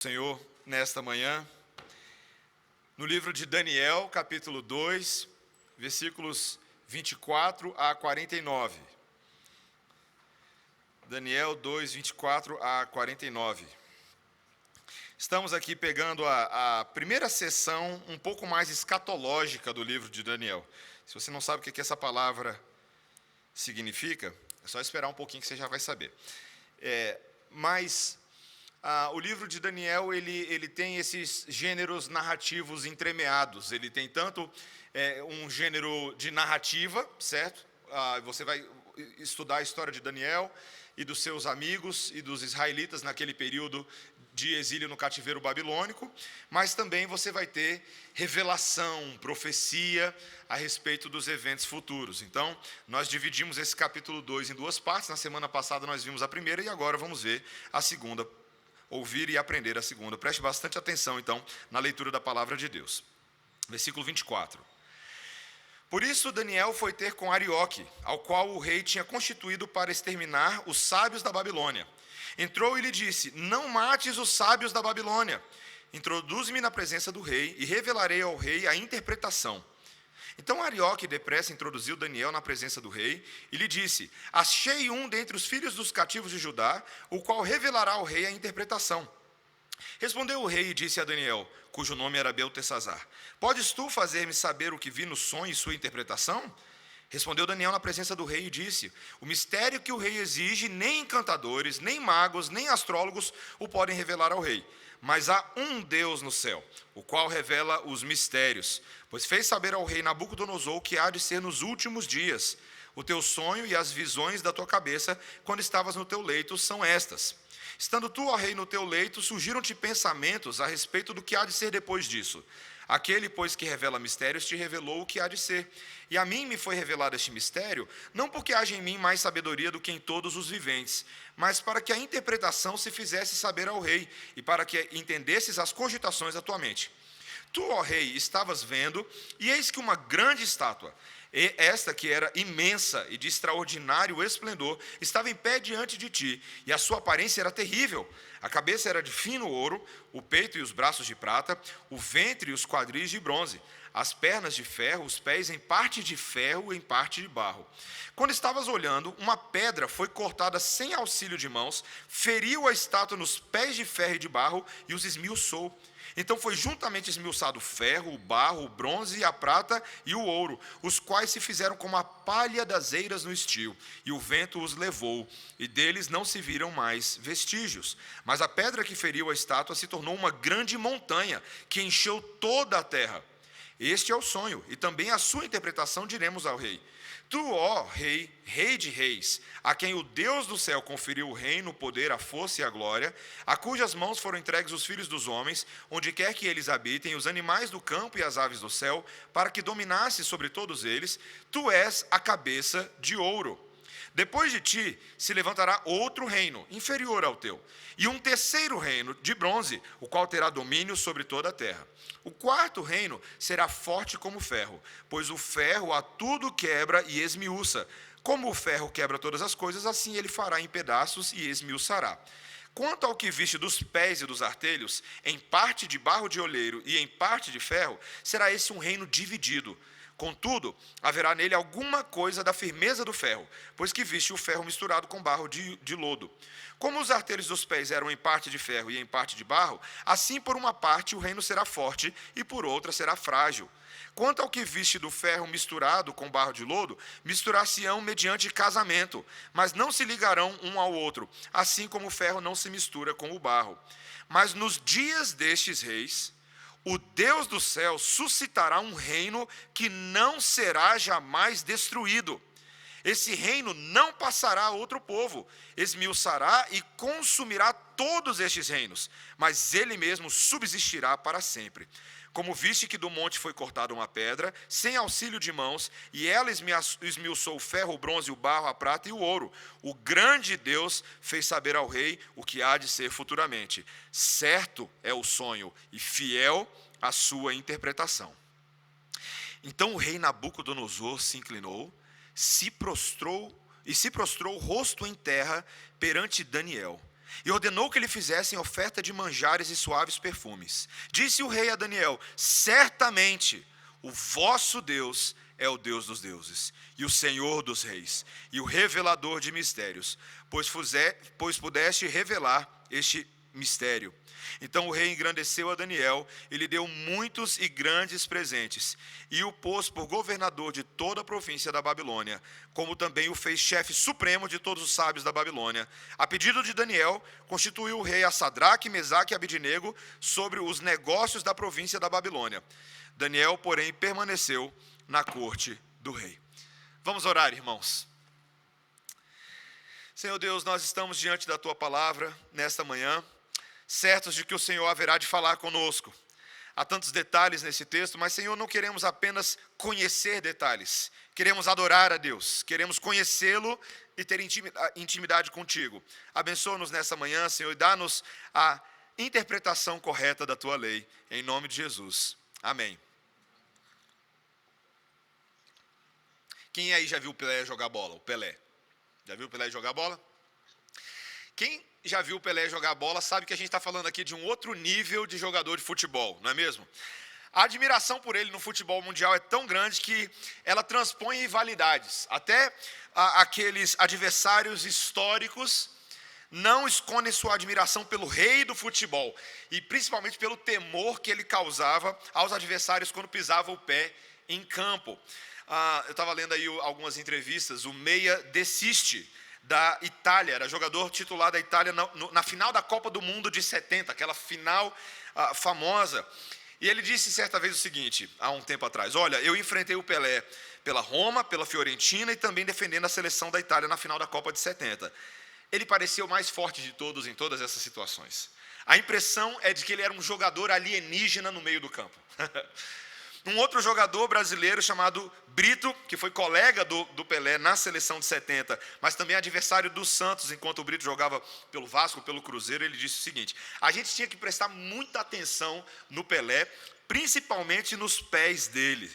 Senhor, nesta manhã, no livro de Daniel, capítulo 2, versículos 24 a 49. Daniel 2, 24 a 49. Estamos aqui pegando a primeira sessão um pouco mais escatológica do livro de Daniel. Se você não sabe o que essa palavra significa, é só esperar um pouquinho que você já vai saber. O livro de Daniel, ele tem esses gêneros narrativos entremeados. Ele tem tanto um gênero de narrativa, certo? Você vai estudar a história de Daniel e dos seus amigos e dos israelitas naquele período de exílio no cativeiro babilônico, mas também você vai ter revelação, profecia a respeito dos eventos futuros. Então, nós dividimos esse capítulo 2 em duas partes. Na semana passada nós vimos a primeira e agora vamos ver a segunda. Ouvir e aprender a segunda. Preste bastante atenção, então, na leitura da palavra de Deus. Versículo 24. Por isso Daniel foi ter com Arioque, ao qual o rei tinha constituído para exterminar os sábios da Babilônia. Entrou e lhe disse: não mates os sábios da Babilônia. Introduz-me na presença do rei e revelarei ao rei a interpretação. Então Arioque depressa introduziu Daniel na presença do rei e lhe disse: achei um dentre os filhos dos cativos de Judá, o qual revelará ao rei a interpretação. Respondeu o rei e disse a Daniel, cujo nome era Beltesazar: podes tu fazer-me saber o que vi no sonho e sua interpretação? Respondeu Daniel na presença do rei e disse: o mistério que o rei exige, nem encantadores, nem magos, nem astrólogos o podem revelar ao rei. Mas há um Deus no céu, o qual revela os mistérios. Pois fez saber ao rei Nabucodonosor o que há de ser nos últimos dias. O teu sonho e as visões da tua cabeça, quando estavas no teu leito, são estas. Estando tu, ó rei, no teu leito, surgiram-te pensamentos a respeito do que há de ser depois disso. Aquele, pois, que revela mistérios, te revelou o que há de ser. E a mim me foi revelado este mistério, não porque haja em mim mais sabedoria do que em todos os viventes, mas para que a interpretação se fizesse saber ao rei, e para que entendesses as cogitações da tua mente. Tu, ó rei, estavas vendo, e eis que uma grande estátua, esta que era imensa e de extraordinário esplendor, estava em pé diante de ti, e a sua aparência era terrível. A cabeça era de fino ouro, o peito e os braços de prata, o ventre e os quadris de bronze, as pernas de ferro, os pés em parte de ferro e em parte de barro. Quando estavas olhando, uma pedra foi cortada sem auxílio de mãos, feriu a estátua nos pés de ferro e de barro e os esmiuçou. Então foi juntamente esmiuçado o ferro, o barro, o bronze, a prata e o ouro, os quais se fizeram como a palha das eiras no estio, e o vento os levou, e deles não se viram mais vestígios. Mas a pedra que feriu a estátua se tornou uma grande montanha, que encheu toda a terra. Este é o sonho, e também a sua interpretação diremos ao rei. Tu, ó rei, rei de reis, a quem o Deus do céu conferiu o reino, o poder, a força e a glória, a cujas mãos foram entregues os filhos dos homens, onde quer que eles habitem, os animais do campo e as aves do céu, para que dominasse sobre todos eles, tu és a cabeça de ouro. Depois de ti se levantará outro reino, inferior ao teu, e um terceiro reino, de bronze, o qual terá domínio sobre toda a terra. O quarto reino será forte como ferro, pois o ferro a tudo quebra e esmiuça. Como o ferro quebra todas as coisas, assim ele fará em pedaços e esmiuçará. Quanto ao que viste dos pés e dos artelhos, em parte de barro de oleiro e em parte de ferro, será esse um reino dividido. Contudo, haverá nele alguma coisa da firmeza do ferro, pois que viste o ferro misturado com barro de lodo. Como os artelhos dos pés eram em parte de ferro e em parte de barro, assim por uma parte o reino será forte e por outra será frágil. Quanto ao que viste do ferro misturado com barro de lodo, misturar-se-ão mediante casamento, mas não se ligarão um ao outro, assim como o ferro não se mistura com o barro. Mas nos dias destes reis, o Deus do céu suscitará um reino que não será jamais destruído. Esse reino não passará a outro povo, esmiuçará e consumirá todos estes reinos, mas ele mesmo subsistirá para sempre. Como viste que do monte foi cortada uma pedra, sem auxílio de mãos, e ela esmiuçou o ferro, o bronze, o barro, a prata e o ouro, o grande Deus fez saber ao rei o que há de ser futuramente. Certo é o sonho, e fiel a sua interpretação. Então o rei Nabucodonosor se inclinou, se prostrou o rosto em terra perante Daniel. e ordenou que lhe fizessem oferta de manjares e suaves perfumes. Disse o rei a Daniel: certamente o vosso Deus é o Deus dos deuses, e o Senhor dos reis, e o revelador de mistérios, pois pudeste revelar este mistério. Então o rei engrandeceu a Daniel e lhe deu muitos e grandes presentes, e o pôs por governador de toda a província da Babilônia, como também o fez chefe supremo de todos os sábios da Babilônia. A pedido de Daniel, constituiu o rei a Sadraque, Mesaque e Abidnego sobre os negócios da província da Babilônia. Daniel, porém, permaneceu na corte do rei. Vamos orar, irmãos. Senhor Deus, nós estamos diante da Tua palavra nesta manhã, certos de que o Senhor haverá de falar conosco. Há tantos detalhes nesse texto, mas, Senhor, não queremos apenas conhecer detalhes. Queremos adorar a Deus, queremos conhecê-lo e ter intimidade contigo. Abençoa-nos nessa manhã, Senhor, e dá-nos a interpretação correta da Tua lei. Em nome de Jesus. Amém. Quem aí já viu o Pelé jogar bola? O Pelé. Já viu o Pelé jogar bola? Quem já viu o Pelé jogar bola sabe que a gente está falando aqui de um outro nível de jogador de futebol, não é mesmo? A admiração por ele no futebol mundial é tão grande que ela transpõe rivalidades. Até aqueles adversários históricos não escondem sua admiração pelo rei do futebol, e principalmente pelo temor que ele causava aos adversários quando pisava o pé em campo. Eu estava lendo aí algumas entrevistas. O meia Desiste, da Itália, era jogador titular da Itália na final da Copa do Mundo de 70, aquela final famosa. E ele disse certa vez o seguinte, há um tempo atrás: olha, eu enfrentei o Pelé pela Roma, pela Fiorentina e também defendendo a seleção da Itália na final da Copa de 70. Ele parecia o mais forte de todos em todas essas situações. A impressão é de que ele era um jogador alienígena no meio do campo. Um outro jogador brasileiro chamado Brito, que foi colega do Pelé na seleção de 70, mas também adversário do Santos, enquanto o Brito jogava pelo Vasco, pelo Cruzeiro, ele disse o seguinte: a gente tinha que prestar muita atenção no Pelé, principalmente nos pés dele,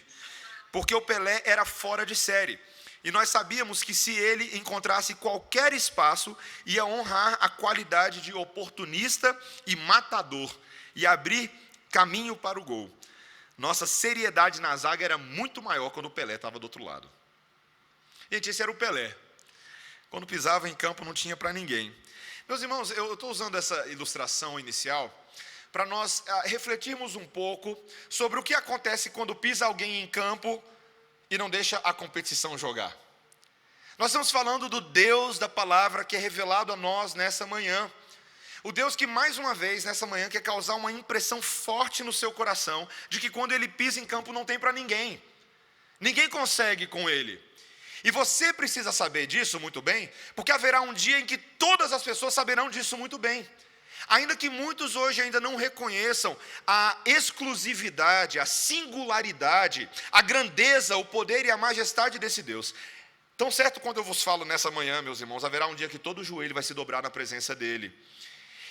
porque o Pelé era fora de série. E nós sabíamos que se ele encontrasse qualquer espaço, ia honrar a qualidade de oportunista e matador, e abrir caminho para o gol. Nossa seriedade na zaga era muito maior quando o Pelé estava do outro lado. Gente, esse era o Pelé. Quando pisava em campo não tinha para ninguém. Meus irmãos, eu estou usando essa ilustração inicial para nós refletirmos um pouco sobre o que acontece quando pisa alguém em campo e não deixa a competição jogar. Nós estamos falando do Deus da palavra que é revelado a nós nessa manhã. O Deus que mais uma vez nessa manhã quer causar uma impressão forte no seu coração de que quando ele pisa em campo não tem para ninguém. Ninguém consegue com ele. E você precisa saber disso muito bem, porque haverá um dia em que todas as pessoas saberão disso muito bem. Ainda que muitos hoje ainda não reconheçam a exclusividade, a singularidade, a grandeza, o poder e a majestade desse Deus. Tão certo quando eu vos falo nessa manhã, meus irmãos, haverá um dia que todo joelho vai se dobrar na presença dele.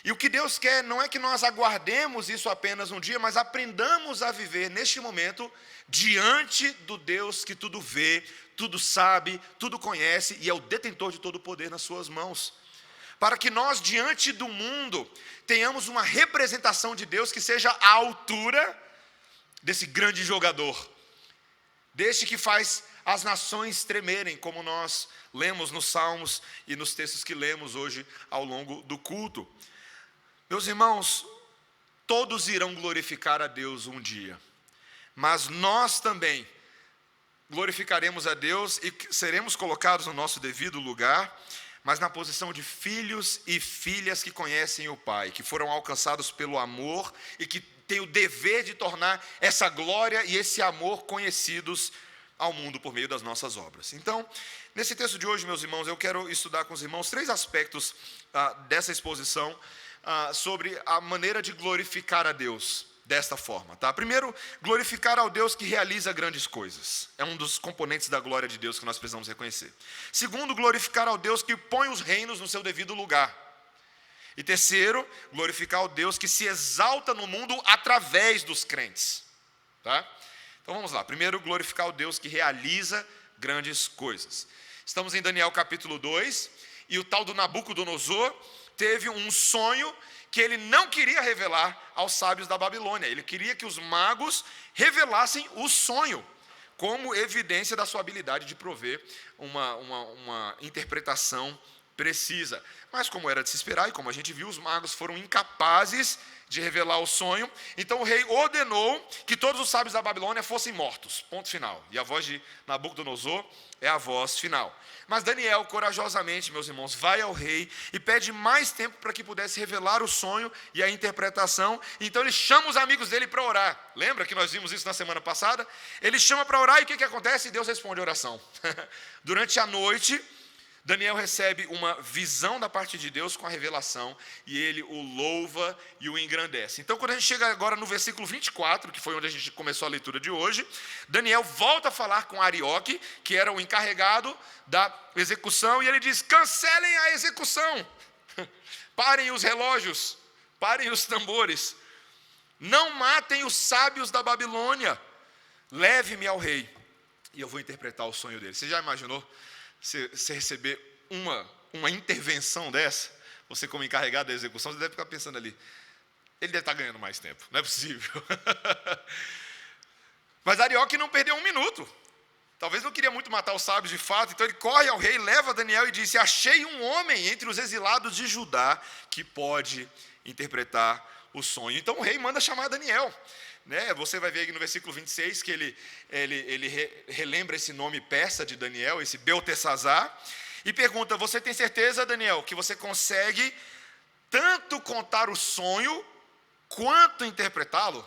E o que Deus quer não é que nós aguardemos isso apenas um dia, mas aprendamos a viver neste momento diante do Deus que tudo vê, tudo sabe, tudo conhece e é o detentor de todo o poder nas suas mãos. Para que nós, diante do mundo, tenhamos uma representação de Deus que seja à altura desse grande jogador, deste que faz as nações tremerem, como nós lemos nos Salmos e nos textos que lemos hoje ao longo do culto. Meus irmãos, todos irão glorificar a Deus um dia, mas nós também glorificaremos a Deus e seremos colocados no nosso devido lugar, mas na posição de filhos e filhas que conhecem o Pai, que foram alcançados pelo amor e que têm o dever de tornar essa glória e esse amor conhecidos ao mundo por meio das nossas obras. Então, nesse texto de hoje, meus irmãos, eu quero estudar com os irmãos 3 aspectos dessa exposição, sobre a maneira de glorificar a Deus desta forma, tá? Primeiro, glorificar ao Deus que realiza grandes coisas. É um dos componentes da glória de Deus que nós precisamos reconhecer. Segundo, glorificar ao Deus que põe os reinos no seu devido lugar. E terceiro, glorificar ao Deus que se exalta no mundo através dos crentes, tá? Então vamos lá. Primeiro, glorificar o Deus que realiza grandes coisas. Estamos em Daniel capítulo 2, e o tal do Nabucodonosor teve um sonho que ele não queria revelar aos sábios da Babilônia. Ele queria que os magos revelassem o sonho, como evidência da sua habilidade de prover uma interpretação precisa. Mas como era de se esperar, e como a gente viu, os magos foram incapazes de revelar o sonho. Então o rei ordenou que todos os sábios da Babilônia fossem mortos. Ponto final. E a voz de Nabucodonosor é a voz final. Mas Daniel, corajosamente, meus irmãos, vai ao rei e pede mais tempo para que pudesse revelar o sonho e a interpretação. Então ele chama os amigos dele para orar. Lembra que nós vimos isso na semana passada? Ele chama para orar e o que acontece? Deus responde a oração. Durante a noite, Daniel recebe uma visão da parte de Deus com a revelação, e ele o louva e o engrandece. Então, quando a gente chega agora no versículo 24, que foi onde a gente começou a leitura de hoje, Daniel volta a falar com Arioque, que era o encarregado da execução, e ele diz: cancelem a execução, parem os relógios, parem os tambores, não matem os sábios da Babilônia, leve-me ao rei, e eu vou interpretar o sonho dele. Você já imaginou? Você receber uma intervenção dessa, você como encarregado da execução, você deve ficar pensando ali, ele deve estar ganhando mais tempo, não é possível. Mas Arioque não perdeu um minuto, talvez não queria muito matar os sábios de fato, então ele corre ao rei, leva Daniel e disse: achei um homem entre os exilados de Judá que pode interpretar o sonho. Então o rei manda chamar Daniel. Você vai ver aqui no versículo 26 que ele relembra esse nome persa de Daniel, esse Beltesazar, e pergunta: você tem certeza, Daniel, que você consegue tanto contar o sonho quanto interpretá-lo?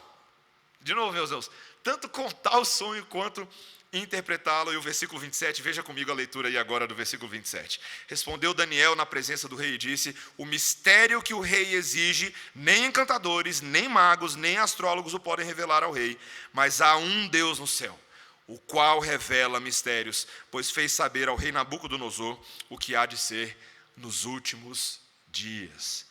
De novo, meus irmãos, tanto contar o sonho quanto interpretá-lo. E o versículo 27, veja comigo a leitura aí agora do versículo 27. Respondeu Daniel na presença do rei e disse: o mistério que o rei exige, nem encantadores, nem magos, nem astrólogos o podem revelar ao rei, mas há um Deus no céu, o qual revela mistérios, pois fez saber ao rei Nabucodonosor o que há de ser nos últimos dias.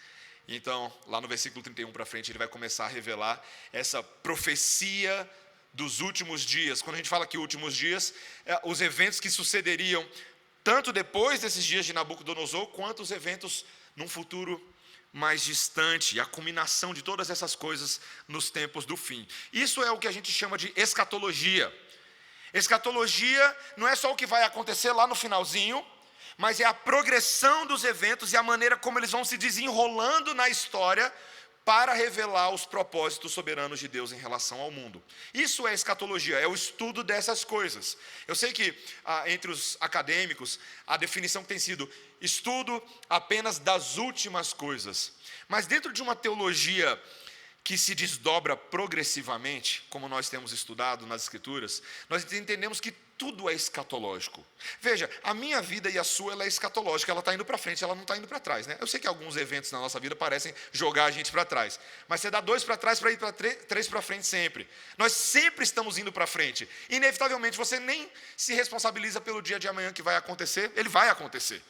Então, lá no versículo 31 para frente, ele vai começar a revelar essa profecia dos últimos dias. Quando a gente fala que últimos dias, os eventos que sucederiam tanto depois desses dias de Nabucodonosor, quanto os eventos num futuro mais distante, a culminação de todas essas coisas nos tempos do fim. Isso é o que a gente chama de escatologia. Escatologia não é só o que vai acontecer lá no finalzinho, mas é a progressão dos eventos e a maneira como eles vão se desenrolando na história para revelar os propósitos soberanos de Deus em relação ao mundo. Isso é escatologia, é o estudo dessas coisas. Eu sei que entre os acadêmicos, a definição que tem sido estudo apenas das últimas coisas. Mas dentro de uma teologia que se desdobra progressivamente, como nós temos estudado nas Escrituras, nós entendemos que tudo é escatológico. Veja, a minha vida e a sua, ela é escatológica, ela está indo para frente, ela não está indo para trás, né? Eu sei que alguns eventos na nossa vida parecem jogar a gente para trás, mas você dá 2 para trás para ir para 3 para frente sempre. Nós sempre estamos indo para frente. Inevitavelmente, você nem se responsabiliza pelo dia de amanhã que vai acontecer, ele vai acontecer.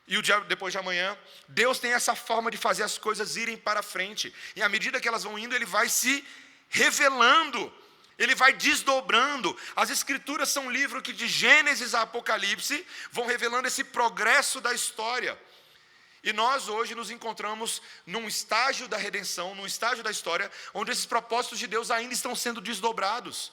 E o dia depois de amanhã, Deus tem essa forma de fazer as coisas irem para frente. E à medida que elas vão indo, Ele vai se revelando, Ele vai desdobrando. As Escrituras são um livro que de Gênesis a Apocalipse vão revelando esse progresso da história. E nós hoje nos encontramos num estágio da redenção, num estágio da história, onde esses propósitos de Deus ainda estão sendo desdobrados.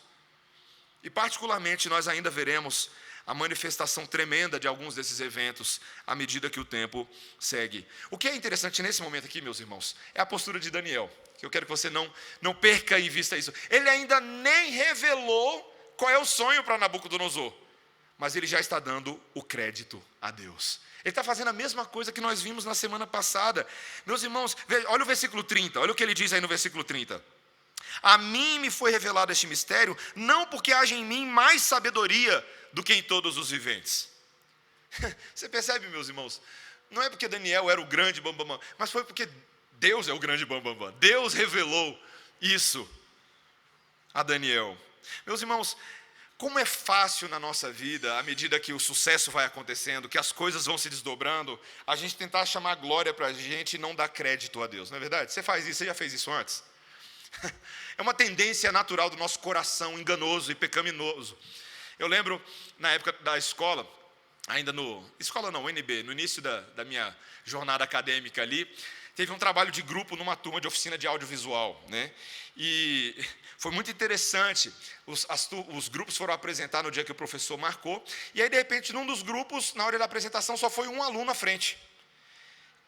E particularmente nós ainda veremos a manifestação tremenda de alguns desses eventos à medida que o tempo segue. O que é interessante nesse momento aqui, meus irmãos, é a postura de Daniel, que eu quero que você não perca em vista isso. Ele ainda nem revelou qual é o sonho para Nabucodonosor, mas ele já está dando o crédito a Deus. Ele está fazendo a mesma coisa que nós vimos na semana passada. Meus irmãos, olha o versículo 30, olha o que ele diz aí no versículo 30. A mim me foi revelado este mistério, não porque haja em mim mais sabedoria do que em todos os viventes. Você percebe, meus irmãos? Não é porque Daniel era o grande bambambam, mas foi porque Deus é o grande bambambam. Deus revelou isso a Daniel. Meus irmãos, como é fácil na nossa vida, à medida que o sucesso vai acontecendo, que as coisas vão se desdobrando, a gente tentar chamar glória para a gente e não dar crédito a Deus, não é verdade? Você faz isso, você já fez isso antes? É uma tendência natural do nosso coração enganoso e pecaminoso. Eu lembro, na época da escola, ainda escola não, UNB, no início da minha jornada acadêmica ali, teve um trabalho de grupo numa turma de oficina de audiovisual, né? E foi muito interessante, os grupos foram apresentar no dia que o professor marcou, e aí de repente num dos grupos, na hora da apresentação, só foi um aluno à frente.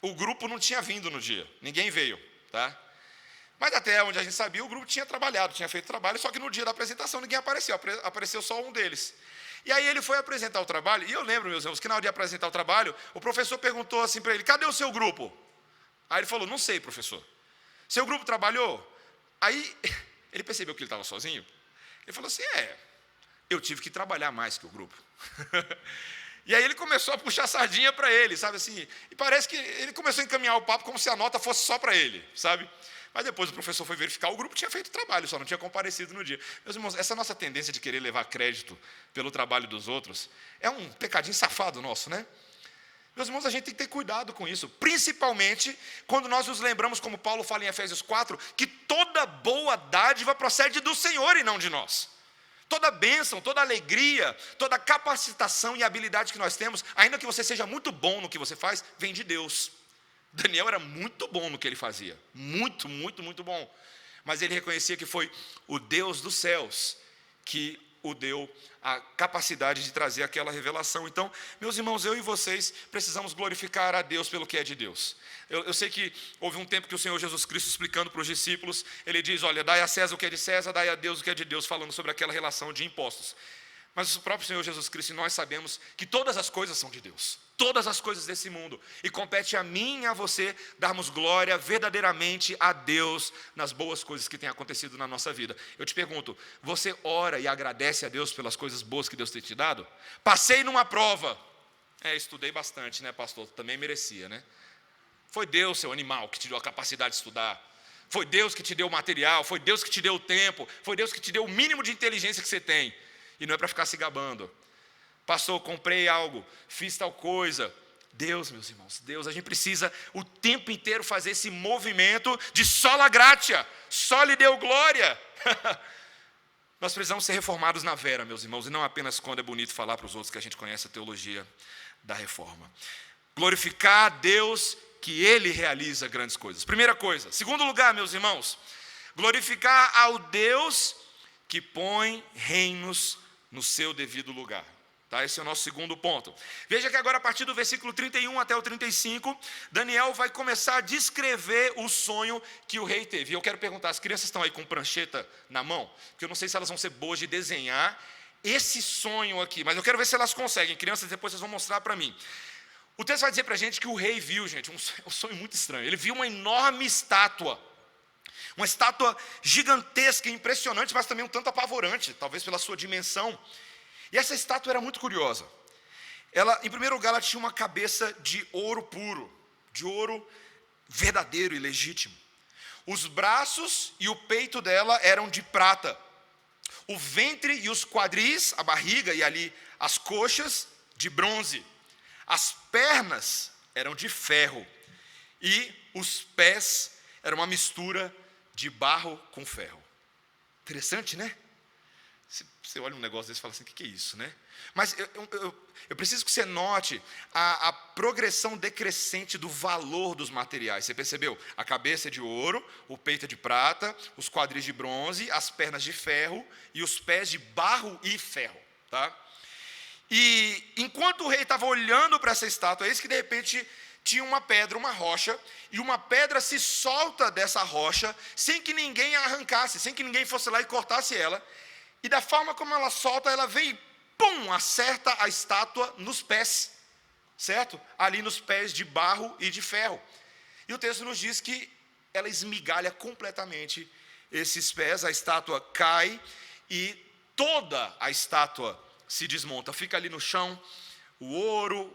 O grupo não tinha vindo no dia, ninguém veio, tá? Mas até onde a gente sabia, o grupo tinha trabalhado, tinha feito trabalho, só que no dia da apresentação ninguém apareceu, apareceu só um deles. E aí ele foi apresentar o trabalho, e eu lembro, meus irmãos, que na hora de apresentar o trabalho, o professor perguntou assim para ele, cadê o seu grupo? Aí ele falou, não sei, professor. Seu grupo trabalhou? Aí ele percebeu que ele estava sozinho. Ele falou assim, eu tive que trabalhar mais que o grupo. E aí ele começou a puxar a sardinha para ele, sabe assim. E parece que ele começou a encaminhar o papo como se a nota fosse só para ele, sabe. Mas depois o professor foi verificar, o grupo tinha feito trabalho, só não tinha comparecido no dia. Meus irmãos, essa nossa tendência de querer levar crédito pelo trabalho dos outros é um pecadinho safado nosso, né? Meus irmãos, a gente tem que ter cuidado com isso, principalmente quando nós nos lembramos, como Paulo fala em Efésios 4, que toda boa dádiva procede do Senhor e não de nós. Toda bênção, toda alegria, toda capacitação e habilidade que nós temos, ainda que você seja muito bom no que você faz, vem de Deus. Daniel era muito bom no que ele fazia, muito, muito, muito bom. Mas ele reconhecia que foi o Deus dos céus que o deu a capacidade de trazer aquela revelação. Então, meus irmãos, eu e vocês precisamos glorificar a Deus pelo que é de Deus. Eu sei que houve um tempo que o Senhor Jesus Cristo, explicando para os discípulos, ele diz, olha, dai a César o que é de César, dai a Deus o que é de Deus, falando sobre aquela relação de impostos. Mas o próprio Senhor Jesus Cristo e nós sabemos que todas as coisas são de Deus, todas as coisas desse mundo, e compete a mim e a você darmos glória verdadeiramente a Deus nas boas coisas que têm acontecido na nossa vida. Eu te pergunto, você ora e agradece a Deus pelas coisas boas que Deus tem te dado? Passei numa prova, estudei bastante, né, pastor? Também merecia, né? Foi Deus, seu animal, que te deu a capacidade de estudar. Foi Deus que te deu o material, foi Deus que te deu o tempo, foi Deus que te deu o mínimo de inteligência que você tem. E não é para ficar se gabando. Pastor, comprei algo, fiz tal coisa. Deus, meus irmãos, Deus, a gente precisa o tempo inteiro fazer esse movimento de sola gratia, só lhe deu glória. Nós precisamos ser reformados na vera, meus irmãos, e não apenas quando é bonito falar para os outros que a gente conhece a teologia da reforma. Glorificar a Deus que Ele realiza grandes coisas. Primeira coisa. Segundo lugar, meus irmãos, glorificar ao Deus que põe reinos no seu devido lugar. Tá? Esse é o nosso segundo ponto. Veja que agora, a partir do versículo 31 até o 35, Daniel vai começar a descrever o sonho que o rei teve. E eu quero perguntar, as crianças estão aí com prancheta na mão? Porque eu não sei se elas vão ser boas de desenhar esse sonho aqui, mas eu quero ver se elas conseguem. Crianças, depois vocês vão mostrar para mim. O texto vai dizer para a gente que o rei viu, gente, um sonho muito estranho. Ele viu uma enorme estátua. Uma estátua gigantesca, impressionante, mas também um tanto apavorante, talvez pela sua dimensão. E essa estátua era muito curiosa. Ela, em primeiro lugar, ela tinha uma cabeça de ouro puro, de ouro verdadeiro e legítimo. Os braços e o peito dela eram de prata. O ventre e os quadris, a barriga e ali as coxas, de bronze. As pernas eram de ferro. E os pés eram uma mistura de barro com ferro. Interessante, né? Você olha um negócio desse e fala assim, o que é isso, né? Mas eu preciso que você note a progressão decrescente do valor dos materiais. Você percebeu? A cabeça é de ouro, o peito é de prata, os quadris de bronze, as pernas de ferro e os pés de barro e ferro. Tá? E enquanto o rei estava olhando para essa estátua, eis que de repente tinha uma pedra, uma rocha, e uma pedra se solta dessa rocha, sem que ninguém a arrancasse, sem que ninguém fosse lá e cortasse ela. E da forma como ela solta, ela vem e pum, acerta a estátua nos pés, certo? Ali nos pés de barro e de ferro. E o texto nos diz que ela esmigalha completamente esses pés, a estátua cai e toda a estátua se desmonta. Fica ali no chão o ouro,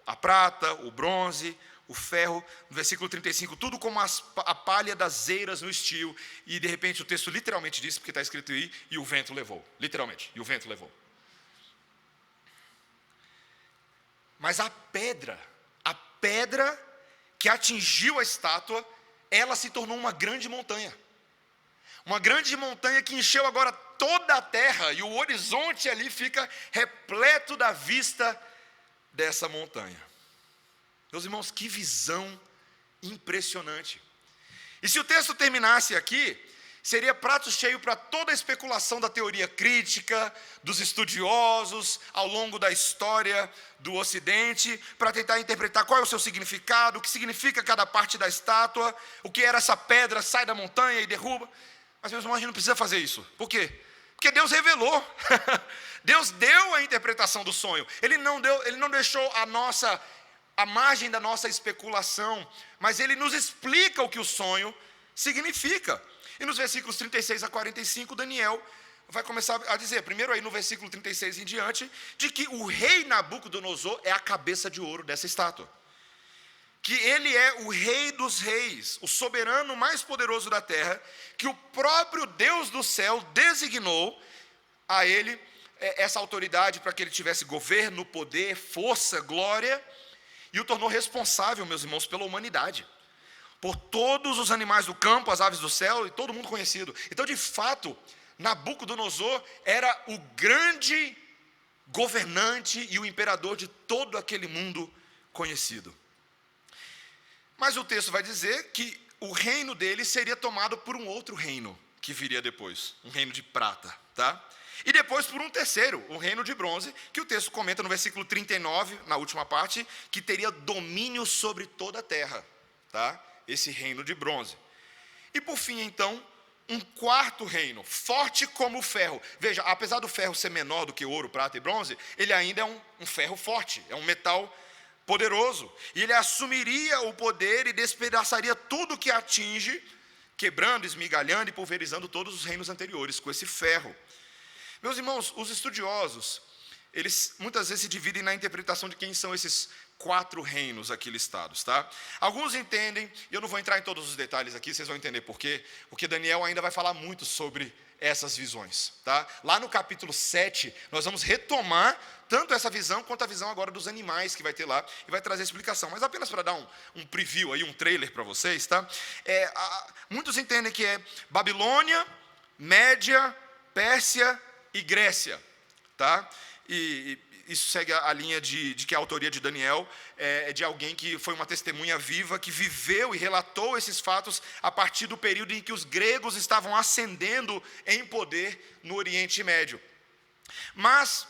a prata, o bronze, o ferro. No versículo 35, tudo como a palha das eiras no estio. E de repente o texto literalmente diz, porque está escrito aí, e o vento levou. Literalmente, e o vento levou. Mas a pedra que atingiu a estátua, ela se tornou uma grande montanha. Uma grande montanha que encheu agora toda a terra, e o horizonte ali fica repleto da vista dessa montanha. Meus irmãos, que visão impressionante. E se o texto terminasse aqui, seria prato cheio para toda a especulação da teoria crítica, dos estudiosos, ao longo da história do Ocidente, para tentar interpretar qual é o seu significado, o que significa cada parte da estátua, o que era essa pedra, sai da montanha e derruba. Mas, meus irmãos, a gente não precisa fazer isso. Por quê? Porque Deus revelou. Deus deu a interpretação do sonho. Ele não deixou a margem da nossa especulação, mas Ele nos explica o que o sonho significa. E nos versículos 36 a 45, Daniel vai começar a dizer, primeiro aí no versículo 36 em diante, de que o rei Nabucodonosor é a cabeça de ouro dessa estátua. Que ele é o rei dos reis, o soberano mais poderoso da terra, que o próprio Deus do céu designou a ele essa autoridade para que ele tivesse governo, poder, força, glória, e o tornou responsável, meus irmãos, pela humanidade, por todos os animais do campo, as aves do céu e todo mundo conhecido. Então, de fato, Nabucodonosor era o grande governante e o imperador de todo aquele mundo conhecido. Mas o texto vai dizer que o reino dele seria tomado por um outro reino que viria depois, um reino de prata, tá? E depois por um terceiro, um reino de bronze, que o texto comenta no versículo 39, na última parte, que teria domínio sobre toda a terra, tá? Esse reino de bronze. E por fim, então, um quarto reino, forte como o ferro. Veja, apesar do ferro ser menor do que ouro, prata e bronze, ele ainda é um ferro forte, é um metal poderoso. E ele assumiria o poder e despedaçaria tudo que atinge, quebrando, esmigalhando e pulverizando todos os reinos anteriores com esse ferro. Meus irmãos, os estudiosos, eles muitas vezes se dividem na interpretação de quem são esses quatro reinos aqui listados, tá? Alguns entendem, e eu não vou entrar em todos os detalhes aqui, vocês vão entender por quê, porque Daniel ainda vai falar muito sobre essas visões, tá? Lá no capítulo 7, nós vamos retomar tanto essa visão, quanto a visão agora dos animais que vai ter lá, e vai trazer explicação, mas apenas para dar um preview aí, um trailer para vocês, tá? Muitos entendem que é Babilônia, Média, Pérsia e Grécia, tá? E isso segue a linha de que a autoria de Daniel é de alguém que foi uma testemunha viva, que viveu e relatou esses fatos a partir do período em que os gregos estavam ascendendo em poder no Oriente Médio. Mas,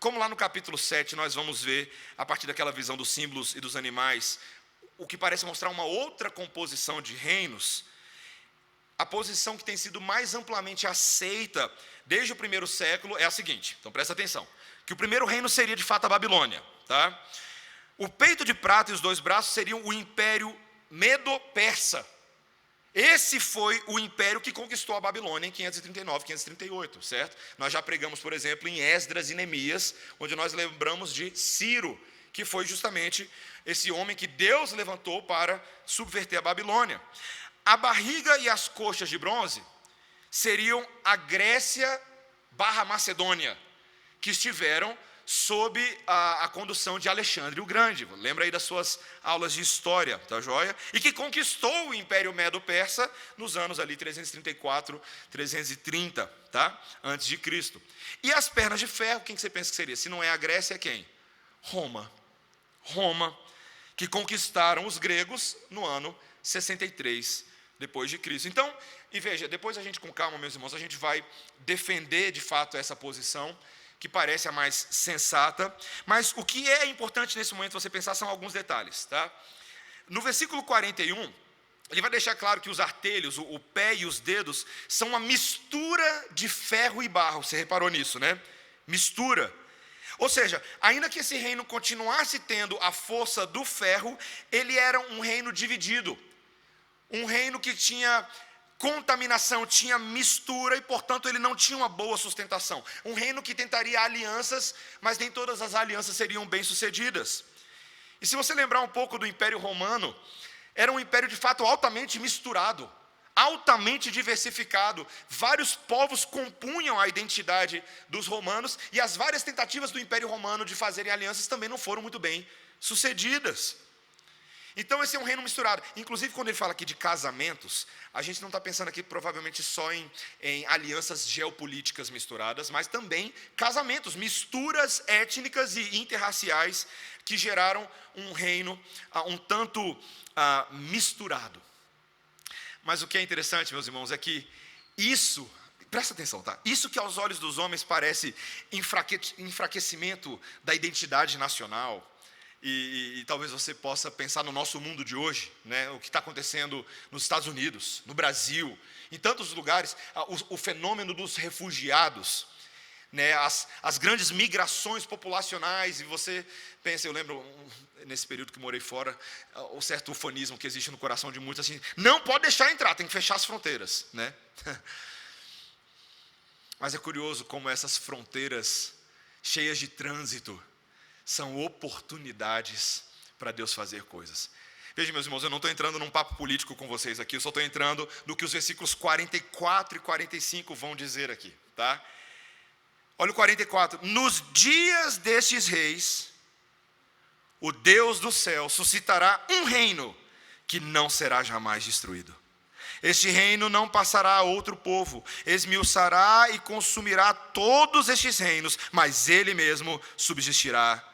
como lá no capítulo 7 nós vamos ver, a partir daquela visão dos símbolos e dos animais, o que parece mostrar uma outra composição de reinos, a posição que tem sido mais amplamente aceita desde o primeiro século é a seguinte, então presta atenção, que o primeiro reino seria de fato a Babilônia, tá? O peito de prata e os dois braços seriam o império Medo-Persa. Esse foi o império que conquistou a Babilônia em 539, 538, certo? Nós já pregamos, por exemplo, em Esdras e Neemias, onde nós lembramos de Ciro, que foi justamente esse homem que Deus levantou para subverter a Babilônia. A barriga e as coxas de bronze seriam a Grécia / Macedônia, que estiveram sob a condução de Alexandre o Grande. Lembra aí das suas aulas de história, tá joia? E que conquistou o Império Medo-Persa nos anos ali 334, 330, tá? Antes de Cristo. E as pernas de ferro, quem que você pensa que seria? Se não é a Grécia, é quem? Roma. Roma, que conquistaram os gregos no ano 63 depois de Cristo. Então, e veja, depois a gente com calma, meus irmãos, a gente vai defender de fato essa posição, que parece a mais sensata, mas o que é importante nesse momento você pensar são alguns detalhes, tá? No versículo 41, ele vai deixar claro que os artelhos, o pé e os dedos, são uma mistura de ferro e barro, você reparou nisso, né? Mistura. Ou seja, ainda que esse reino continuasse tendo a força do ferro, ele era um reino dividido, um reino que tinha contaminação, tinha mistura e, portanto, ele não tinha uma boa sustentação. Um reino que tentaria alianças, mas nem todas as alianças seriam bem-sucedidas. E se você lembrar um pouco do Império Romano, era um império de fato altamente misturado, altamente diversificado. Vários povos compunham a identidade dos romanos e as várias tentativas do Império Romano de fazerem alianças também não foram muito bem sucedidas. Então esse é um reino misturado. Inclusive quando ele fala aqui de casamentos, a gente não está pensando aqui provavelmente só em alianças geopolíticas misturadas, mas também casamentos, misturas étnicas e interraciais que geraram um reino um tanto misturado. Mas o que é interessante, meus irmãos, é que isso, presta atenção, tá? Isso que aos olhos dos homens parece enfraquecimento da identidade nacional, e talvez você possa pensar no nosso mundo de hoje, né? O que está acontecendo nos Estados Unidos, no Brasil, em tantos lugares, o fenômeno dos refugiados, né? As grandes migrações populacionais, e você pensa, eu lembro nesse período que morei fora, o certo ufanismo que existe no coração de muitos, assim, não pode deixar entrar, tem que fechar as fronteiras, né? Mas é curioso como essas fronteiras cheias de trânsito são oportunidades para Deus fazer coisas. Veja, meus irmãos, eu não estou entrando num papo político com vocês aqui, eu só estou entrando no que os versículos 44 e 45 vão dizer aqui, tá? Olha o 44. Nos dias destes reis, o Deus do céu suscitará um reino que não será jamais destruído. Este reino não passará a outro povo, esmiuçará e consumirá todos estes reinos, mas ele mesmo subsistirá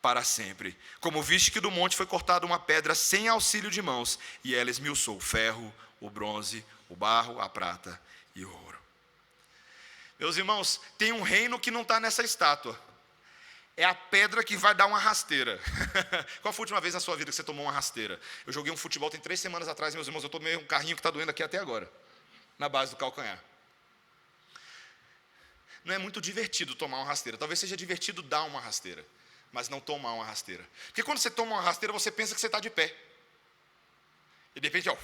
para sempre. Como viste que do monte foi cortada uma pedra sem auxílio de mãos, e ela esmiuçou o ferro, o bronze, o barro, a prata e o ouro. Meus irmãos, tem um reino que não está nessa estátua. É a pedra que vai dar uma rasteira. Qual foi a última vez na sua vida que você tomou uma rasteira? Eu joguei um futebol tem 3 semanas atrás, meus irmãos, eu tomei um carrinho que está doendo aqui até agora, na base do calcanhar. Não é muito divertido tomar uma rasteira. Talvez seja divertido dar uma rasteira, mas não tomar uma rasteira. Porque quando você toma uma rasteira, você pensa que você está de pé. E de repente, ó,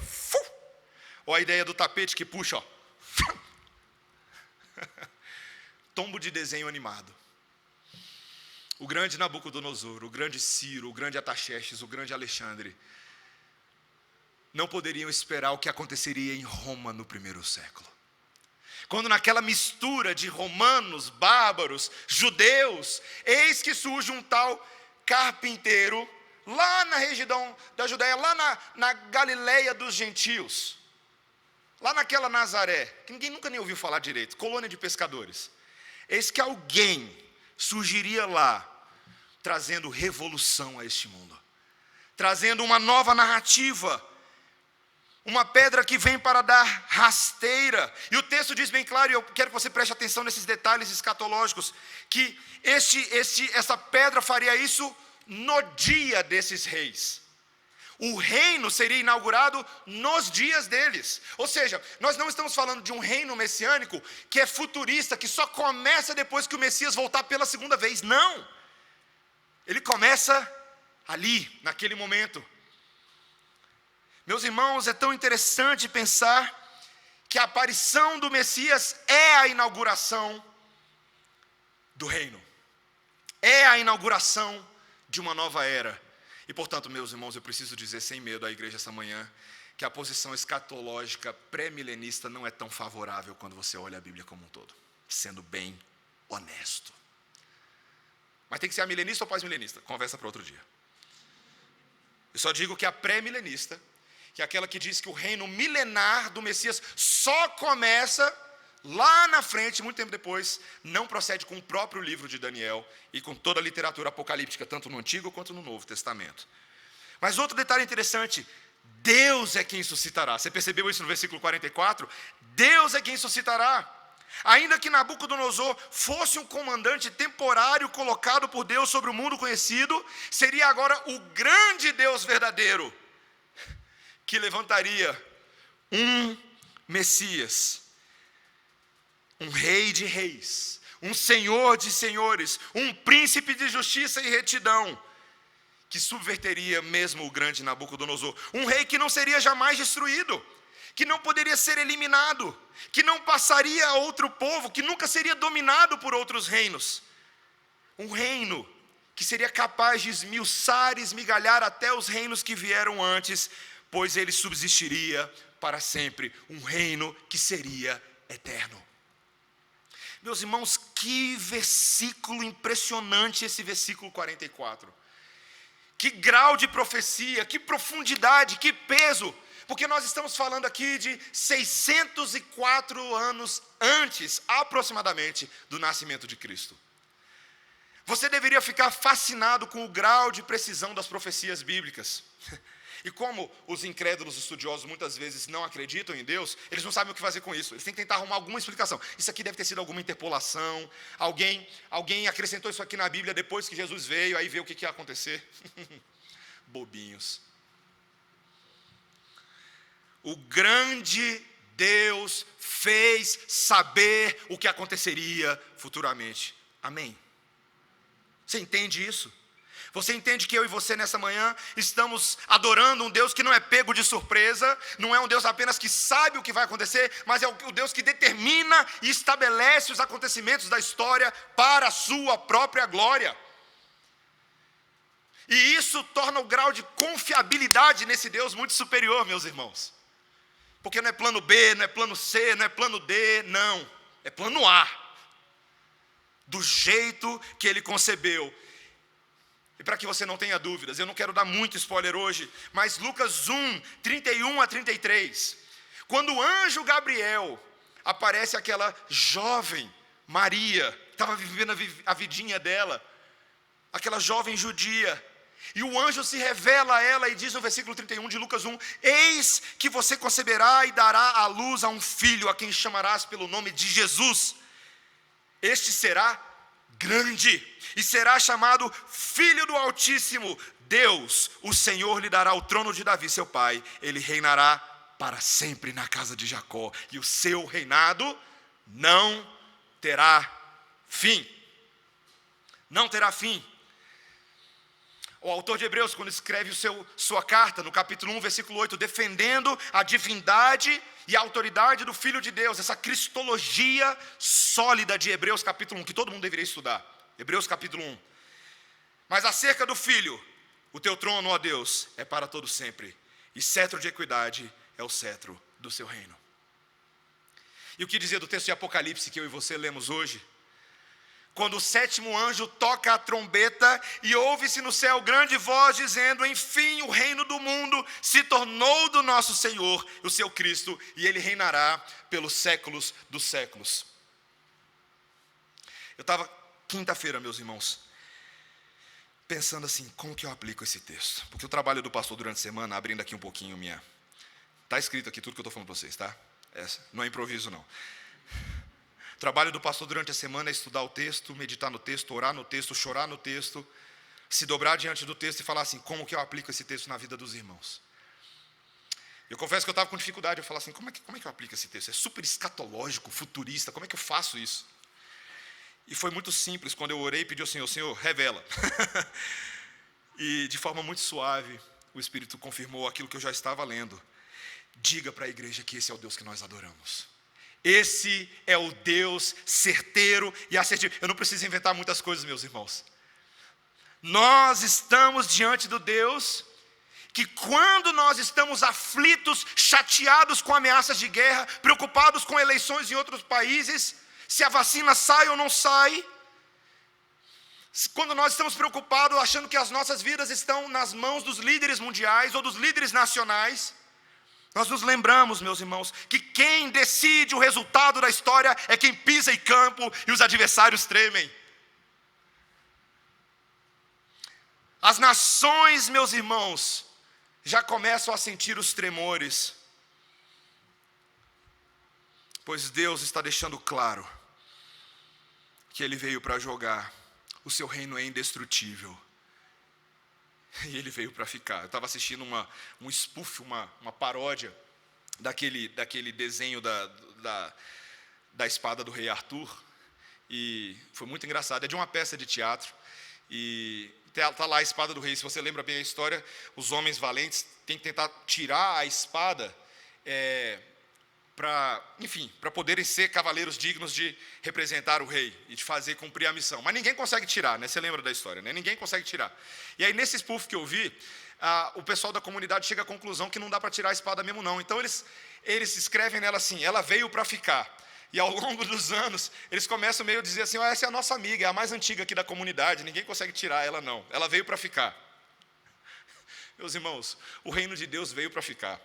ou a ideia do tapete que puxa, ó. Tombo de desenho animado. O grande Nabucodonosor, o grande Ciro, o grande Ataxerxes, o grande Alexandre não poderiam esperar o que aconteceria em Roma no primeiro século. Quando naquela mistura de romanos, bárbaros, judeus, eis que surge um tal carpinteiro, lá na região da Judéia, lá na Galileia dos gentios, lá naquela Nazaré, que ninguém nunca nem ouviu falar direito, colônia de pescadores. Eis que alguém surgiria lá, trazendo revolução a este mundo, trazendo uma nova narrativa, uma pedra que vem para dar rasteira. E o texto diz bem claro, e eu quero que você preste atenção nesses detalhes escatológicos, que essa pedra faria isso no dia desses reis. O reino seria inaugurado nos dias deles. Ou seja, nós não estamos falando de um reino messiânico que é futurista, que só começa depois que o Messias voltar pela segunda vez. Não! Ele começa ali, naquele momento. Meus irmãos, é tão interessante pensar que a aparição do Messias é a inauguração do reino. É a inauguração de uma nova era. E, portanto, meus irmãos, eu preciso dizer sem medo à igreja essa manhã que a posição escatológica pré-milenista não é tão favorável quando você olha a Bíblia como um todo, sendo bem honesto. Mas tem que ser a milenista ou pós-milenista? Conversa para outro dia. Eu só digo que a pré-milenista, que é aquela que diz que o reino milenar do Messias só começa lá na frente, muito tempo depois, não procede com o próprio livro de Daniel e com toda a literatura apocalíptica, tanto no Antigo quanto no Novo Testamento. Mas outro detalhe interessante, Deus é quem suscitará. Você percebeu isso no versículo 44? Deus é quem suscitará. Ainda que Nabucodonosor fosse um comandante temporário colocado por Deus sobre o mundo conhecido, seria agora o grande Deus verdadeiro que levantaria um Messias, um rei de reis, um senhor de senhores, um príncipe de justiça e retidão, que subverteria mesmo o grande Nabucodonosor. Um rei que não seria jamais destruído, que não poderia ser eliminado, que não passaria a outro povo, que nunca seria dominado por outros reinos. Um reino que seria capaz de esmiuçar e esmigalhar até os reinos que vieram antes, pois ele subsistiria para sempre. Um reino que seria eterno. Meus irmãos, que versículo impressionante esse versículo 44. Que grau de profecia, que profundidade, que peso. Porque nós estamos falando aqui de 604 anos antes, aproximadamente, do nascimento de Cristo. Você deveria ficar fascinado com o grau de precisão das profecias bíblicas. E como os incrédulos estudiosos muitas vezes não acreditam em Deus, eles não sabem o que fazer com isso. Eles têm que tentar arrumar alguma explicação. Isso aqui deve ter sido alguma interpolação. Alguém acrescentou isso aqui na Bíblia depois que Jesus veio, aí vê o que ia acontecer. Bobinhos. O grande Deus fez saber o que aconteceria futuramente. Amém. Você entende isso? Você entende que eu e você nessa manhã estamos adorando um Deus que não é pego de surpresa, não é um Deus apenas que sabe o que vai acontecer, mas é o Deus que determina e estabelece os acontecimentos da história para a sua própria glória. E isso torna o grau de confiabilidade nesse Deus muito superior, meus irmãos. Porque não é plano B, não é plano C, não é plano D, não. É plano A. Do jeito que ele concebeu. E para que você não tenha dúvidas, eu não quero dar muito spoiler hoje, mas Lucas 1, 31 a 33. Quando o anjo Gabriel aparece aquela jovem Maria, que estava vivendo a vidinha dela, aquela jovem judia, e o anjo se revela a ela e diz no versículo 31 de Lucas 1, eis que você conceberá e dará à luz a um filho, a quem chamarás pelo nome de Jesus. Este será grande, e será chamado Filho do Altíssimo. Deus, o Senhor, lhe dará o trono de Davi, seu pai. Ele reinará para sempre na casa de Jacó, e o seu reinado não terá fim. Não terá fim. O autor de Hebreus, quando escreve sua carta, no capítulo 1, versículo 8, defendendo a divindade e a autoridade do Filho de Deus, essa cristologia sólida de Hebreus capítulo 1, que todo mundo deveria estudar. Hebreus capítulo 1. Mas acerca do Filho, o teu trono, ó Deus, é para todo sempre, e cetro de equidade é o cetro do seu reino. E o que dizer do texto de Apocalipse que eu e você lemos hoje? Quando o sétimo anjo toca a trombeta e ouve-se no céu grande voz dizendo, enfim o reino do mundo se tornou do nosso Senhor, o seu Cristo, e ele reinará pelos séculos dos séculos. Eu estava quinta-feira, meus irmãos, pensando assim, como que eu aplico esse texto? Porque o trabalho do pastor durante a semana, abrindo aqui um pouquinho está escrito aqui tudo que eu estou falando para vocês, tá? Não é improviso não. O trabalho do pastor durante a semana é estudar o texto, meditar no texto, orar no texto, chorar no texto, se dobrar diante do texto e falar assim, como que eu aplico esse texto na vida dos irmãos? Eu confesso que eu estava com dificuldade, eu falava assim, como é que eu aplico esse texto? É super escatológico, futurista, como é que eu faço isso? E foi muito simples, quando eu orei e pedi ao Senhor, Senhor, revela. E de forma muito suave, o Espírito confirmou aquilo que eu já estava lendo. Diga para a igreja que esse é o Deus que nós adoramos. Esse é o Deus certeiro e assertivo. Eu não preciso inventar muitas coisas, meus irmãos. Nós estamos diante do Deus que quando nós estamos aflitos, chateados com ameaças de guerra, preocupados com eleições em outros países, se a vacina sai ou não sai, quando nós estamos preocupados achando que as nossas vidas estão nas mãos dos líderes mundiais ou dos líderes nacionais, nós nos lembramos, meus irmãos, que quem decide o resultado da história é quem pisa em campo e os adversários tremem. As nações, meus irmãos, já começam a sentir os tremores, pois Deus está deixando claro que Ele veio para jogar, o seu reino é indestrutível. E ele veio para ficar. Eu estava assistindo um spoof, uma paródia daquele desenho da espada do rei Arthur. E foi muito engraçado. É de uma peça de teatro. E está lá a espada do rei. Se você lembra bem a história, os homens valentes têm que tentar tirar a espada para poderem ser cavaleiros dignos de representar o rei e de fazer cumprir a missão. Mas ninguém consegue tirar, né? Você lembra da história, né? Ninguém consegue tirar. E aí, nesse spoof que eu vi, o pessoal da comunidade chega à conclusão que não dá para tirar a espada mesmo, não. Então, eles escrevem nela assim, ela veio para ficar. E ao longo dos anos, eles começam meio a dizer assim, essa é a nossa amiga, é a mais antiga aqui da comunidade, ninguém consegue tirar ela não. Ela veio para ficar. Meus irmãos, o reino de Deus veio para ficar.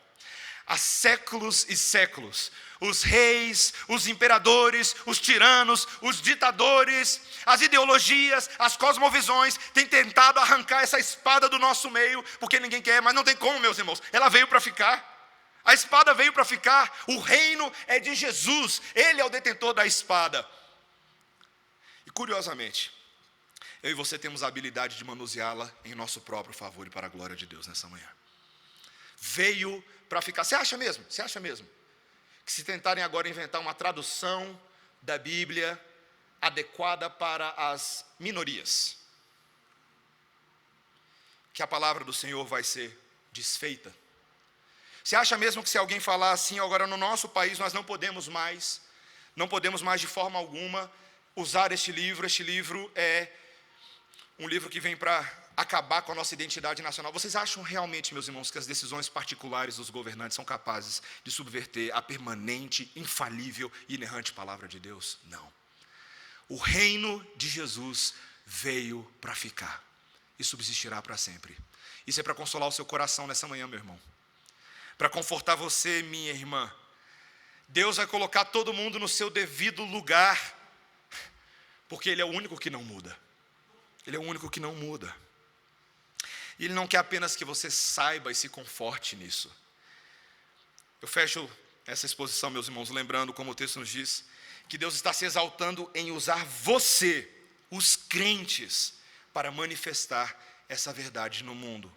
Há séculos e séculos, os reis, os imperadores, os tiranos, os ditadores, as ideologias, as cosmovisões têm tentado arrancar essa espada do nosso meio, porque ninguém quer, mas não tem como, meus irmãos, ela veio para ficar. A espada veio para ficar, o reino é de Jesus, Ele é o detentor da espada. E curiosamente, eu e você temos a habilidade de manuseá-la em nosso próprio favor e para a glória de Deus nessa manhã. Veio para ficar. Você acha mesmo? Você acha mesmo? Que se tentarem agora inventar uma tradução da Bíblia adequada para as minorias, que a palavra do Senhor vai ser desfeita? Você acha mesmo que se alguém falar assim, agora no nosso país nós não podemos mais de forma alguma usar este livro é um livro que vem para acabar com a nossa identidade nacional? Vocês acham realmente, meus irmãos, que as decisões particulares dos governantes são capazes de subverter a permanente, infalível e inerrante palavra de Deus? Não. O reino de Jesus veio para ficar e subsistirá para sempre. Isso é para consolar o seu coração nessa manhã, meu irmão. Para confortar você, minha irmã. Deus vai colocar todo mundo no seu devido lugar, porque Ele é o único que não muda. Ele é o único que não muda. E Ele não quer apenas que você saiba e se conforte nisso. Eu fecho essa exposição, meus irmãos, lembrando, como o texto nos diz, que Deus está se exaltando em usar você, os crentes, para manifestar essa verdade no mundo.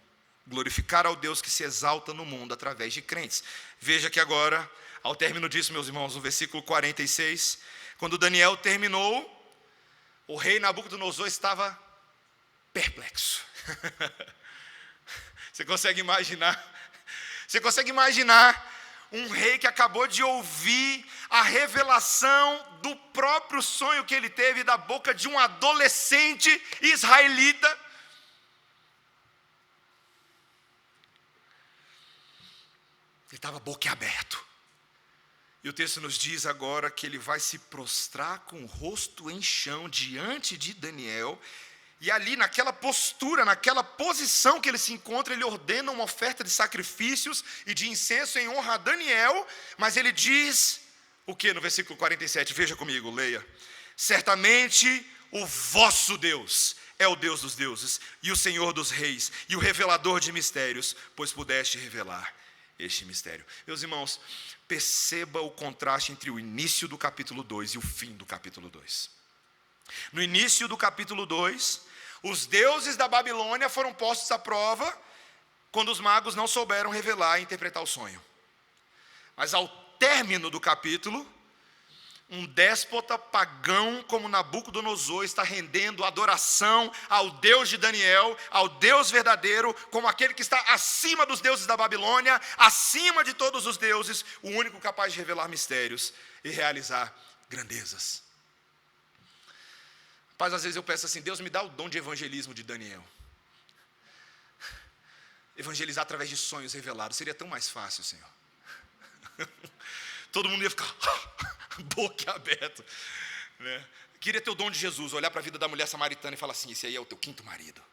Glorificar ao Deus que se exalta no mundo através de crentes. Veja que agora, ao término disso, meus irmãos, no versículo 46, quando Daniel terminou, o rei Nabucodonosor estava perplexo. Você consegue imaginar? Você consegue imaginar um rei que acabou de ouvir a revelação do próprio sonho que ele teve da boca de um adolescente israelita? Ele estava boquiaberto. E o texto nos diz agora que ele vai se prostrar com o rosto em chão diante de Daniel. E ali, naquela postura, naquela posição que ele se encontra, ele ordena uma oferta de sacrifícios e de incenso em honra a Daniel. Mas ele diz o que no versículo 47? Veja comigo, leia. Certamente o vosso Deus é o Deus dos deuses e o Senhor dos reis e o revelador de mistérios, pois pudeste revelar este mistério. Meus irmãos, perceba o contraste entre o início do capítulo 2 e o fim do capítulo 2. No início do capítulo 2, os deuses da Babilônia foram postos à prova quando os magos não souberam revelar e interpretar o sonho. Mas ao término do capítulo, um déspota pagão como Nabucodonosor está rendendo adoração ao Deus de Daniel, ao Deus verdadeiro, como aquele que está acima dos deuses da Babilônia, acima de todos os deuses, o único capaz de revelar mistérios e realizar grandezas. Mas às vezes eu peço assim, Deus me dá o dom de evangelismo de Daniel. Evangelizar através de sonhos revelados seria tão mais fácil, Senhor. Todo mundo ia ficar boca aberta, né? Queria ter o dom de Jesus, olhar para a vida da mulher samaritana e falar assim, esse aí é o teu quinto marido.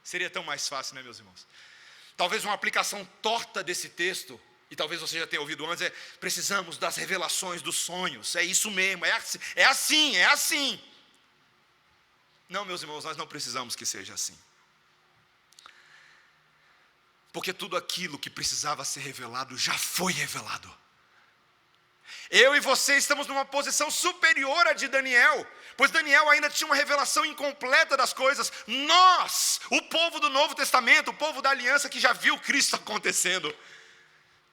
Seria tão mais fácil, né, meus irmãos? Talvez uma aplicação torta desse texto, e talvez você já tenha ouvido antes, é: precisamos das revelações dos sonhos. É isso mesmo, é assim. Não, meus irmãos, nós não precisamos que seja assim. Porque tudo aquilo que precisava ser revelado já foi revelado. Eu e você estamos numa posição superior à de Daniel, pois Daniel ainda tinha uma revelação incompleta das coisas. Nós, o povo do Novo Testamento, o povo da aliança que já viu Cristo acontecendo,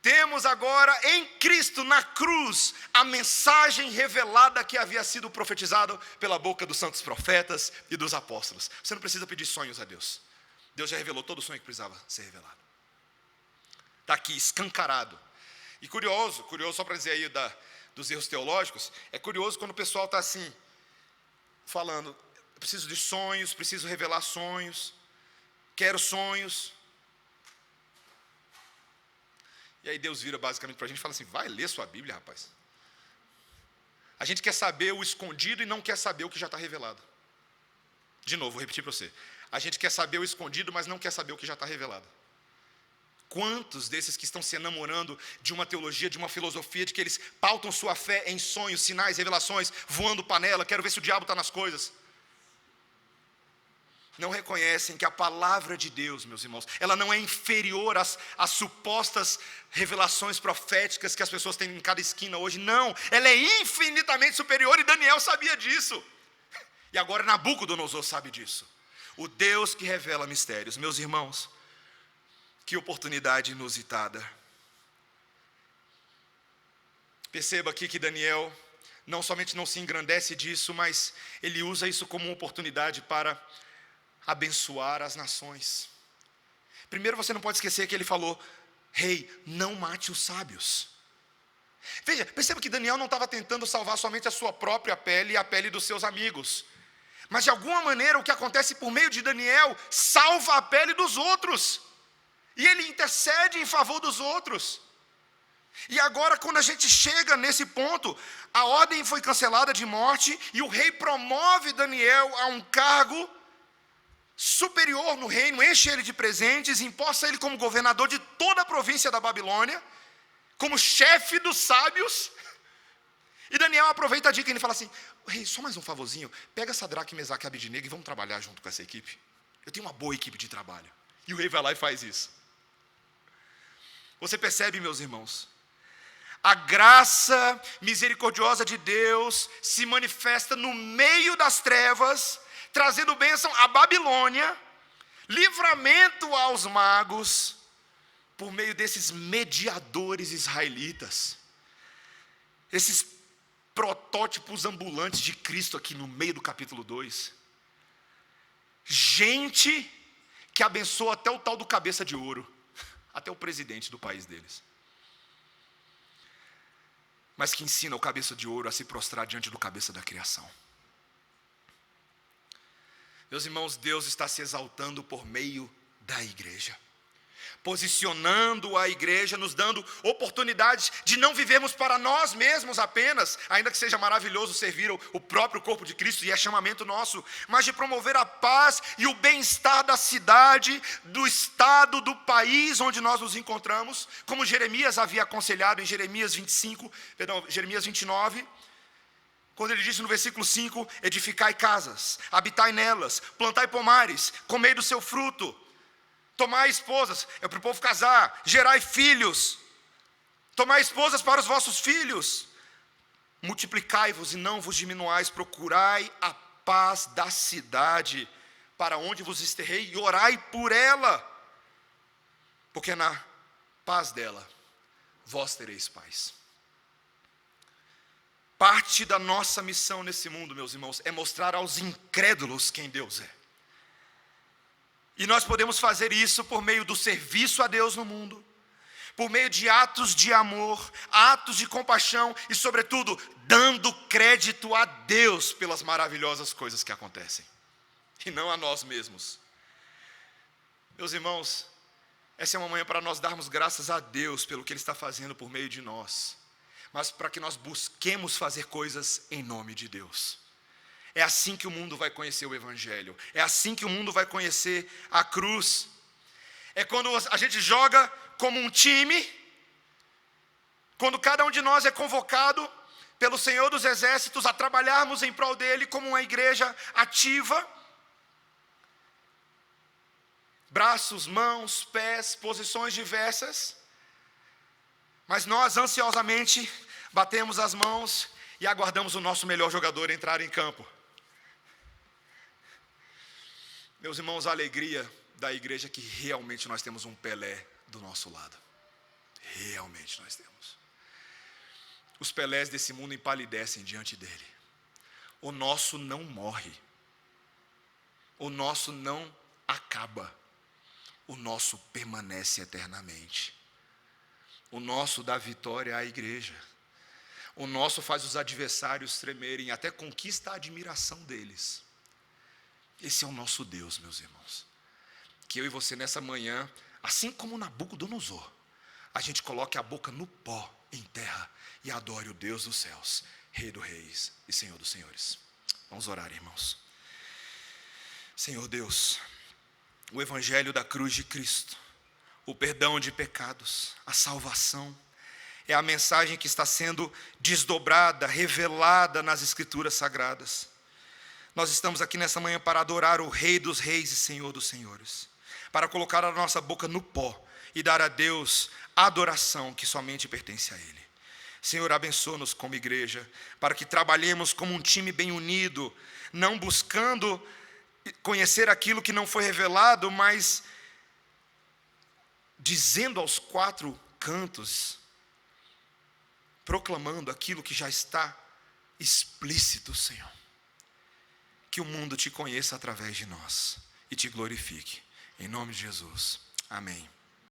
temos agora em Cristo, na cruz, a mensagem revelada que havia sido profetizada pela boca dos santos profetas e dos apóstolos. Você não precisa pedir sonhos a Deus. Deus já revelou todo o sonho que precisava ser revelado. Está aqui, escancarado. E curioso só para dizer aí dos erros teológicos, é curioso quando o pessoal está assim, falando, preciso de sonhos, preciso revelar sonhos, quero sonhos. E aí Deus vira basicamente para a gente e fala assim, vai ler sua Bíblia, rapaz. A gente quer saber o escondido e não quer saber o que já está revelado. De novo, vou repetir para você. A gente quer saber o escondido, mas não quer saber o que já está revelado. Quantos desses que estão se enamorando de uma teologia, de uma filosofia, de que eles pautam sua fé em sonhos, sinais, revelações, voando panela, quero ver se o diabo está nas coisas. Não reconhecem que a palavra de Deus, meus irmãos, ela não é inferior às supostas revelações proféticas que as pessoas têm em cada esquina hoje. Não, ela é infinitamente superior, e Daniel sabia disso. E agora Nabucodonosor sabe disso. O Deus que revela mistérios. Meus irmãos, que oportunidade inusitada. Perceba aqui que Daniel não somente não se engrandece disso, mas ele usa isso como uma oportunidade para abençoar as nações. Primeiro, você não pode esquecer que ele falou: rei, não mate os sábios. Veja, perceba que Daniel não estava tentando salvar somente a sua própria pele e a pele dos seus amigos, mas de alguma maneira o que acontece por meio de Daniel salva a pele dos outros, e ele intercede em favor dos outros. E agora, quando a gente chega nesse ponto, a ordem foi cancelada de morte, e o rei promove Daniel a um cargo superior no reino, enche ele de presentes, imposta ele como governador de toda a província da Babilônia, como chefe dos sábios. E Daniel aproveita a dica e ele fala assim: rei, só mais um favorzinho, pega Sadraque, Mesaque e Abednego e vamos trabalhar junto com essa equipe. Eu tenho uma boa equipe de trabalho. E o rei vai lá e faz isso. Você percebe, meus irmãos, a graça misericordiosa de Deus se manifesta no meio das trevas, trazendo bênção à Babilônia, livramento aos magos, por meio desses mediadores israelitas, esses protótipos ambulantes de Cristo aqui no meio do capítulo 2. Gente que abençoa até o tal do cabeça de ouro, até o presidente do país deles, mas que ensina o cabeça de ouro a se prostrar diante do cabeça da criação. Meus irmãos, Deus está se exaltando por meio da igreja, posicionando a igreja, nos dando oportunidades de não vivermos para nós mesmos apenas, ainda que seja maravilhoso servir o próprio corpo de Cristo, e é chamamento nosso, mas de promover a paz e o bem-estar da cidade, do estado, do país onde nós nos encontramos, como Jeremias havia aconselhado em Jeremias 29, quando ele disse no versículo 5, edificai casas, habitai nelas, plantai pomares, comei do seu fruto, tomai esposas, é para o povo casar, gerai filhos, tomai esposas para os vossos filhos, multiplicai-vos e não vos diminuais, procurai a paz da cidade, para onde vos esterrei, e orai por ela, porque na paz dela, vós tereis paz. Parte da nossa missão nesse mundo, meus irmãos, é mostrar aos incrédulos quem Deus é. E nós podemos fazer isso por meio do serviço a Deus no mundo, por meio de atos de amor, atos de compaixão e, sobretudo, dando crédito a Deus pelas maravilhosas coisas que acontecem, e não a nós mesmos. Meus irmãos, essa é uma manhã para nós darmos graças a Deus pelo que Ele está fazendo por meio de nós, mas para que nós busquemos fazer coisas em nome de Deus. É assim que o mundo vai conhecer o Evangelho, é assim que o mundo vai conhecer a cruz. É quando a gente joga como um time, quando cada um de nós é convocado pelo Senhor dos Exércitos a trabalharmos em prol dele como uma igreja ativa, braços, mãos, pés, posições diversas, mas nós ansiosamente batemos as mãos e aguardamos o nosso melhor jogador entrar em campo. Meus irmãos, a alegria da igreja é que realmente nós temos um Pelé do nosso lado. Realmente nós temos. Os Pelés desse mundo empalidecem diante dele. O nosso não morre. O nosso não acaba. O nosso permanece eternamente. O nosso dá vitória à igreja. O nosso faz os adversários tremerem, até conquista a admiração deles. Esse é o nosso Deus, meus irmãos. Que eu e você nessa manhã, assim como Nabucodonosor, a gente coloque a boca no pó, em terra, e adore o Deus dos céus, Rei dos reis e Senhor dos senhores. Vamos orar, irmãos. Senhor Deus, o evangelho da cruz de Cristo, o perdão de pecados, a salvação, é a mensagem que está sendo desdobrada, revelada nas Escrituras Sagradas. Nós estamos aqui nessa manhã para adorar o Rei dos Reis e Senhor dos Senhores, para colocar a nossa boca no pó e dar a Deus a adoração que somente pertence a Ele. Senhor, abençoa-nos como igreja, para que trabalhemos como um time bem unido, não buscando conhecer aquilo que não foi revelado, mas dizendo aos quatro cantos, proclamando aquilo que já está explícito, Senhor. Que o mundo te conheça através de nós e te glorifique. Em nome de Jesus. Amém.